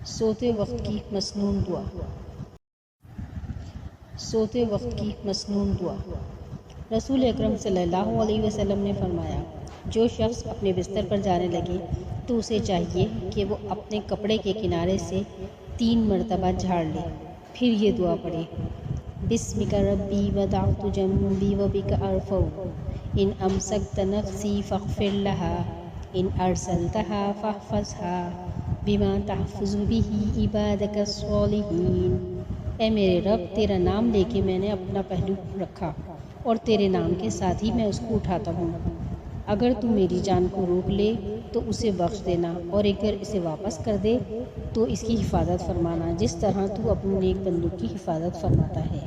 سوتے وقت کی مسنون دعا۔ سوتے وقت کی مسنون دعا۔ رسول اکرم صلی اللہ علیہ وسلم نے فرمایا، جو شخص اپنے بستر پر جانے لگے تو اسے چاہیے کہ وہ اپنے کپڑے کے کنارے سے 3 مرتبہ جھاڑ لے، پھر یہ دعا پڑھے: بسمک ربی وضعت جنبی وبک ارفع، ان امسکت نفسی فاغفر لها، ان ارسلتها فاحفظها بما تحفظ به عبادک الصالحین۔ اے میرے رب، تیرا نام لے کے میں نے اپنا پہلو رکھا اور تیرے نام کے ساتھ ہی میں اس کو اٹھاتا ہوں۔ اگر تو میری جان کو روک لے تو اسے بخش دینا، اور اگر اسے واپس کر دے تو اس کی حفاظت فرمانا، جس طرح تو اپنے نیک بندوں کی حفاظت فرماتا ہے۔